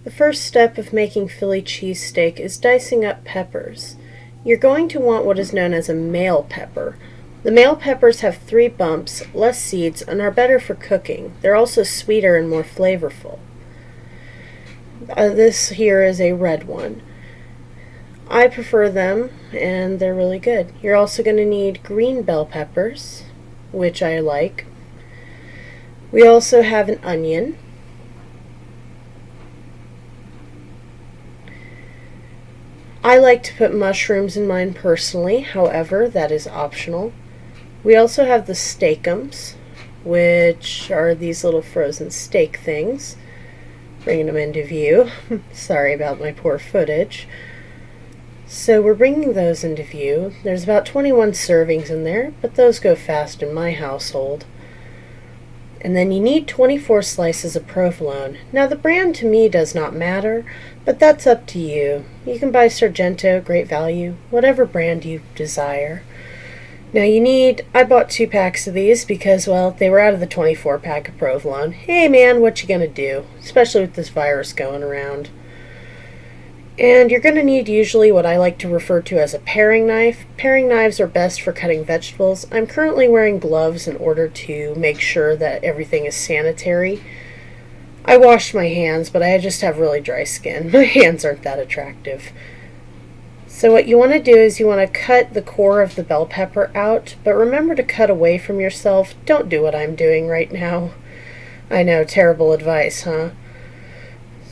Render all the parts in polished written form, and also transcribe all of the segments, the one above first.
The first step of making Philly cheesesteak is dicing up peppers. You're going to want what is known as a male pepper. The male peppers have 3 bumps, less seeds, and are better for cooking. They're also sweeter and more flavorful. This here is a red one. I prefer them, and they're really good. You're also going to need green bell peppers, which I like. We also have an onion. I like to put mushrooms in mine personally, however, that is optional. We also have the steakums, which are these little frozen steak things. Bringing them into view. Sorry about my poor footage. So we're bringing those into view. There's about 21 servings in there, but those go fast in my household. And then you need 24 slices of provolone. Now the brand to me does not matter, but that's up to you. You can buy Sargento, Great Value, whatever brand you desire. Now I bought 2 packs of these because, well, they were out of the 24 pack of provolone. Hey man, what you gonna do? Especially with this virus going around. And you're going to need usually what I like to refer to as a paring knife. Paring knives are best for cutting vegetables. I'm currently wearing gloves in order to make sure that everything is sanitary. I washed my hands, but I just have really dry skin. My hands aren't that attractive. So what you want to do is you want to cut the core of the bell pepper out, but remember to cut away from yourself. Don't do what I'm doing right now. I know, terrible advice, huh?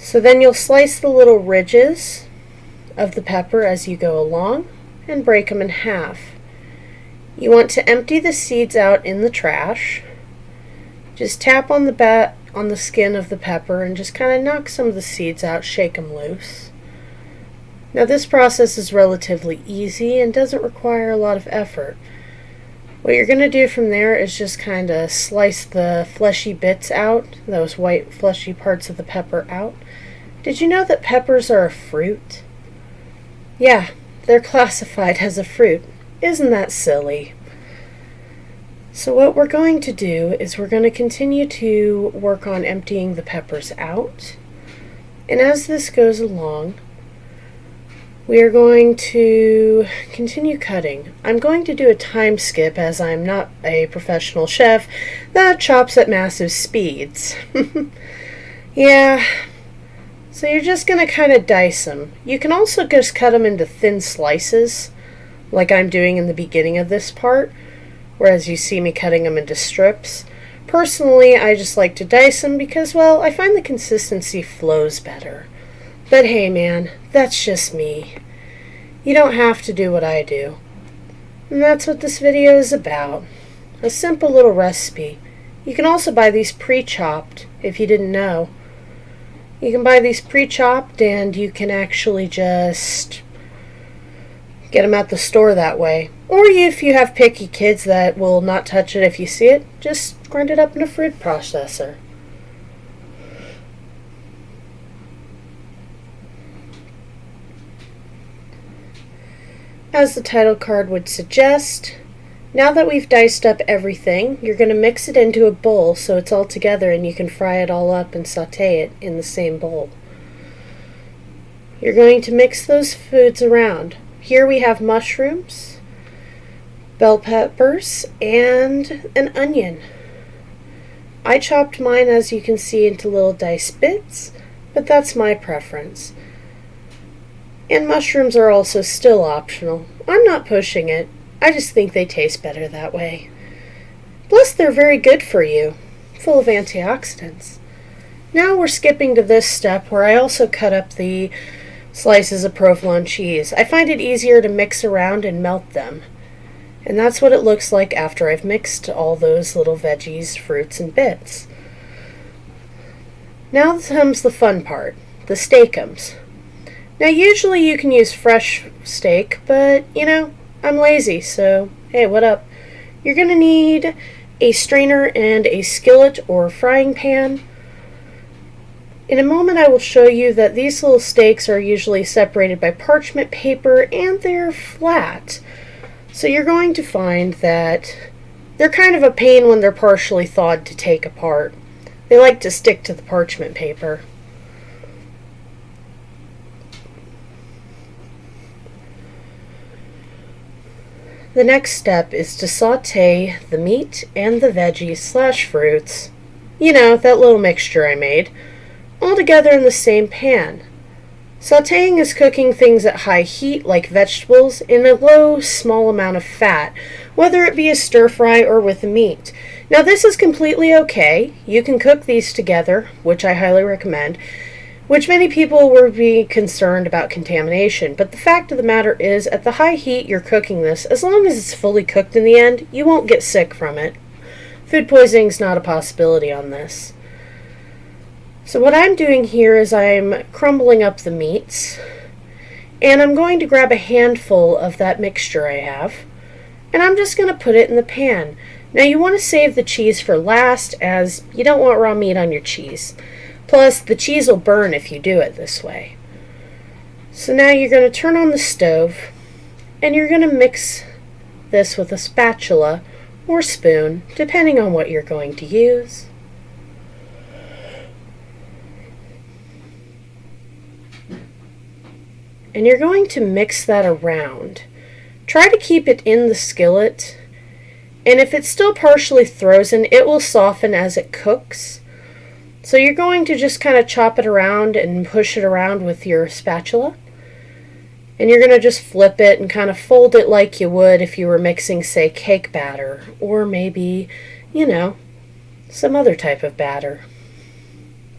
So then you'll slice the little ridges of the pepper as you go along and break them in half. You want to empty the seeds out in the trash. Just tap on the skin of the pepper and just kind of knock some of the seeds out, shake them loose. Now this process is relatively easy and doesn't require a lot of effort. What you're going to do from there is just kind of slice the fleshy bits out, those white fleshy parts of the pepper out. Did you know that peppers are a fruit? Yeah, they're classified as a fruit. Isn't that silly? So what we're going to do is we're going to continue to work on emptying the peppers out. And as this goes along, we are going to continue cutting. I'm going to do a time skip as I'm not a professional chef that chops at massive speeds. Yeah, so you're just going to kind of dice them. You can also just cut them into thin slices, like I'm doing in the beginning of this part, whereas you see me cutting them into strips. Personally, I just like to dice them because, well, I find the consistency flows better. But hey man, that's just me. You don't have to do what I do. And that's what this video is about. A simple little recipe. You can also buy these pre-chopped, if you didn't know. You can buy these pre-chopped and you can actually just get them at the store that way. Or if you have picky kids that will not touch it if you see it, just grind it up in a food processor. As the title card would suggest, now that we've diced up everything, you're going to mix it into a bowl so it's all together and you can fry it all up and saute it in the same bowl. You're going to mix those foods around. Here we have mushrooms, bell peppers, and an onion. I chopped mine, as you can see, into little diced bits, but that's my preference. And mushrooms are also still optional. I'm not pushing it. I just think they taste better that way. Plus, they're very good for you, full of antioxidants. Now we're skipping to this step where I also cut up the slices of provolone cheese. I find it easier to mix around and melt them. And that's what it looks like after I've mixed all those little veggies, fruits, and bits. Now comes the fun part, the steakums. Now usually you can use fresh steak, but I'm lazy, so hey, what up? You're going to need a strainer and a skillet or frying pan. In a moment I will show you that these little steaks are usually separated by parchment paper and they're flat. So you're going to find that they're kind of a pain when they're partially thawed to take apart. They like to stick to the parchment paper. The next step is to saute the meat and the veggies/fruits, that little mixture I made, all together in the same pan. Sauteing is cooking things at high heat, like vegetables, in a low, small amount of fat, whether it be a stir fry or with the meat. Now, this is completely okay. You can cook these together, which I highly recommend, which many people would be concerned about contamination. But the fact of the matter is, at the high heat you're cooking this, as long as it's fully cooked in the end, you won't get sick from it. Food poisoning is not a possibility on this. So what I'm doing here is I'm crumbling up the meats, and I'm going to grab a handful of that mixture I have, and I'm just going to put it in the pan. Now you want to save the cheese for last, as you don't want raw meat on your cheese. Plus, the cheese will burn if you do it this way. So now you're going to turn on the stove, and you're going to mix this with a spatula or spoon, depending on what you're going to use. And you're going to mix that around. Try to keep it in the skillet, and if it's still partially frozen, it will soften as it cooks. So you're going to just kind of chop it around and push it around with your spatula. And you're going to just flip it and kind of fold it like you would if you were mixing, say, cake batter, or maybe, some other type of batter.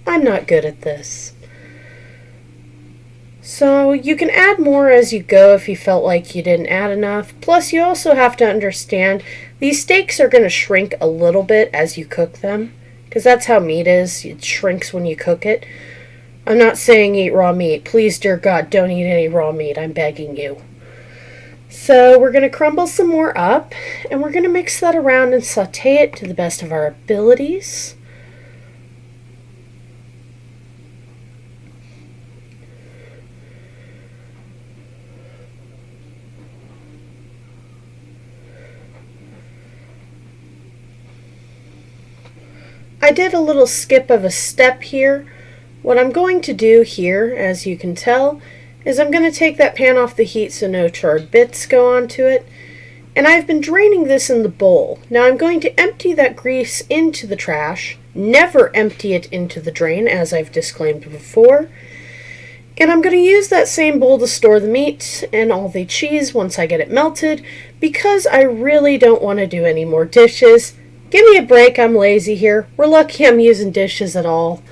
I'm not good at this. So you can add more as you go if you felt like you didn't add enough. Plus, you also have to understand these steaks are going to shrink a little bit as you cook them, because that's how meat is. It shrinks when you cook it. I'm not saying eat raw meat. Please, dear God, don't eat any raw meat. I'm begging you. So we're going to crumble some more up, and we're going to mix that around and saute it to the best of our abilities. I did a little skip of a step here. What I'm going to do here, as you can tell, is I'm going to take that pan off the heat so no charred bits go onto it. And I've been draining this in the bowl. Now I'm going to empty that grease into the trash. Never empty it into the drain, as I've disclaimed before. And I'm going to use that same bowl to store the meat and all the cheese once I get it melted, because I really don't want to do any more dishes. Give me a break, I'm lazy here. We're lucky I'm using dishes at all.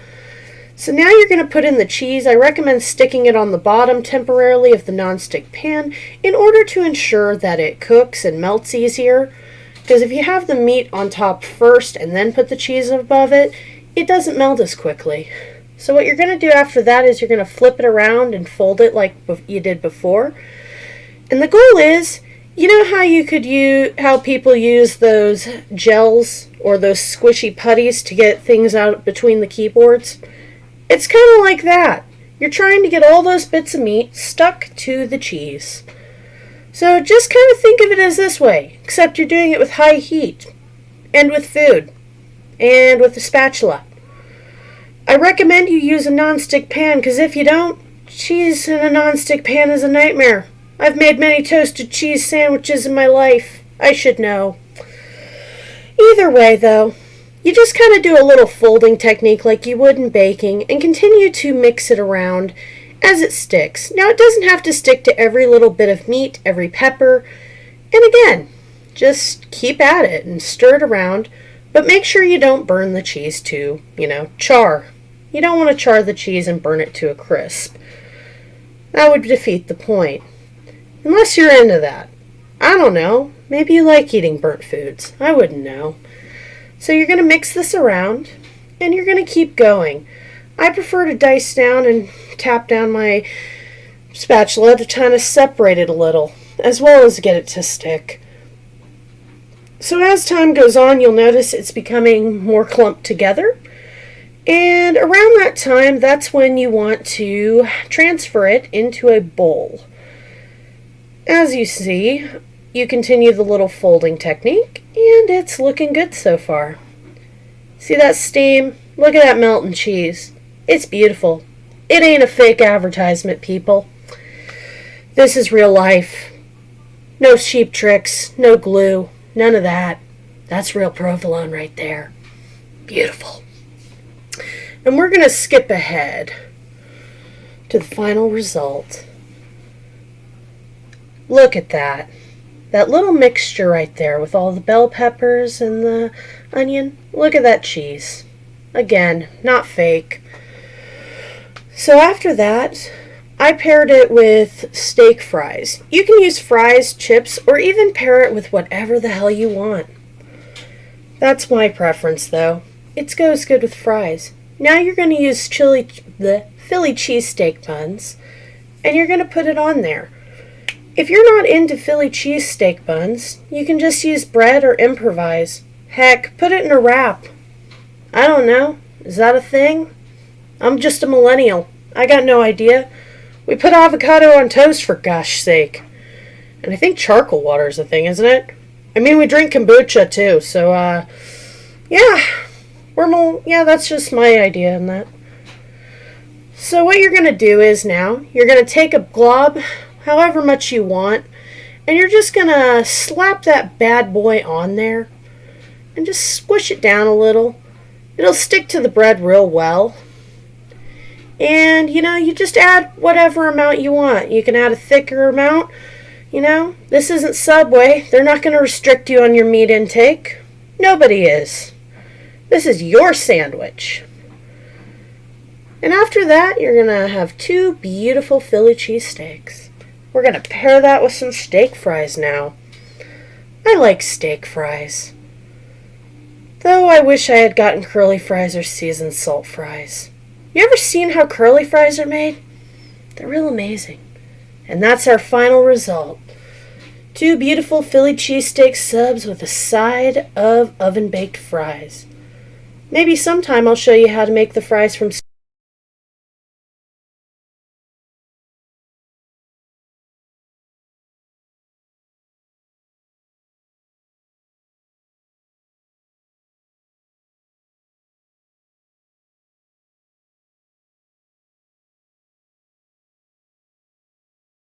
So now you're going to put in the cheese. I recommend sticking it on the bottom temporarily of the nonstick pan in order to ensure that it cooks and melts easier. Because if you have the meat on top first and then put the cheese above it, it doesn't melt as quickly. So what you're going to do after that is you're going to flip it around and fold it like you did before. And the goal is, how people use those gels or those squishy putties to get things out between the keyboards? It's kind of like that. You're trying to get all those bits of meat stuck to the cheese. So just kind of think of it as this way, except you're doing it with high heat, and with food, and with a spatula. I recommend you use a nonstick pan, because if you don't, cheese in a nonstick pan is a nightmare. I've made many toasted cheese sandwiches in my life. I should know. Either way, though, you just kind of do a little folding technique like you would in baking and continue to mix it around as it sticks. Now, it doesn't have to stick to every little bit of meat, every pepper. And again, just keep at it and stir it around, but make sure you don't burn the cheese to, char. You don't want to char the cheese and burn it to a crisp. That would defeat the point. Unless you're into that. I don't know. Maybe you like eating burnt foods. I wouldn't know. So you're going to mix this around, and you're going to keep going. I prefer to dice down and tap down my spatula to kind of separate it a little, as well as get it to stick. So as time goes on, you'll notice it's becoming more clumped together. And around that time, that's when you want to transfer it into a bowl. As you see, you continue the little folding technique, and it's looking good so far. See that steam? Look at that melting cheese. It's beautiful. It ain't a fake advertisement, people. This is real life. No cheap tricks, no glue, none of that. That's real provolone right there. Beautiful. And we're going to skip ahead to the final result. Look at that. That little mixture right there with all the bell peppers and the onion. Look at that cheese. Again, not fake. So after that, I paired it with steak fries. You can use fries, chips, or even pair it with whatever the hell you want. That's my preference, though. It goes good with fries. Now you're going to use the Philly cheesesteak buns, and you're going to put it on there. If you're not into Philly cheesesteak buns, you can just use bread or improvise. Heck, put it in a wrap. I don't know. Is that a thing? I'm just a millennial. I got no idea. We put avocado on toast, for gosh sake. And I think charcoal water is a thing, isn't it? I mean, we drink kombucha too, so, yeah, that's just my idea on that. So what you're going to do is now, you're going to take a glob, however much you want, and you're just going to slap that bad boy on there and just squish it down a little. It'll stick to the bread real well. And, you just add whatever amount you want. You can add a thicker amount. This isn't Subway. They're not going to restrict you on your meat intake. Nobody is. This is your sandwich. And after that, you're going to have 2 beautiful Philly cheesesteaks. We're going to pair that with some steak fries now. I like steak fries. Though I wish I had gotten curly fries or seasoned salt fries. You ever seen how curly fries are made? They're real amazing. And that's our final result. 2 beautiful Philly cheesesteak subs with a side of oven-baked fries. Maybe sometime I'll show you how to make the fries from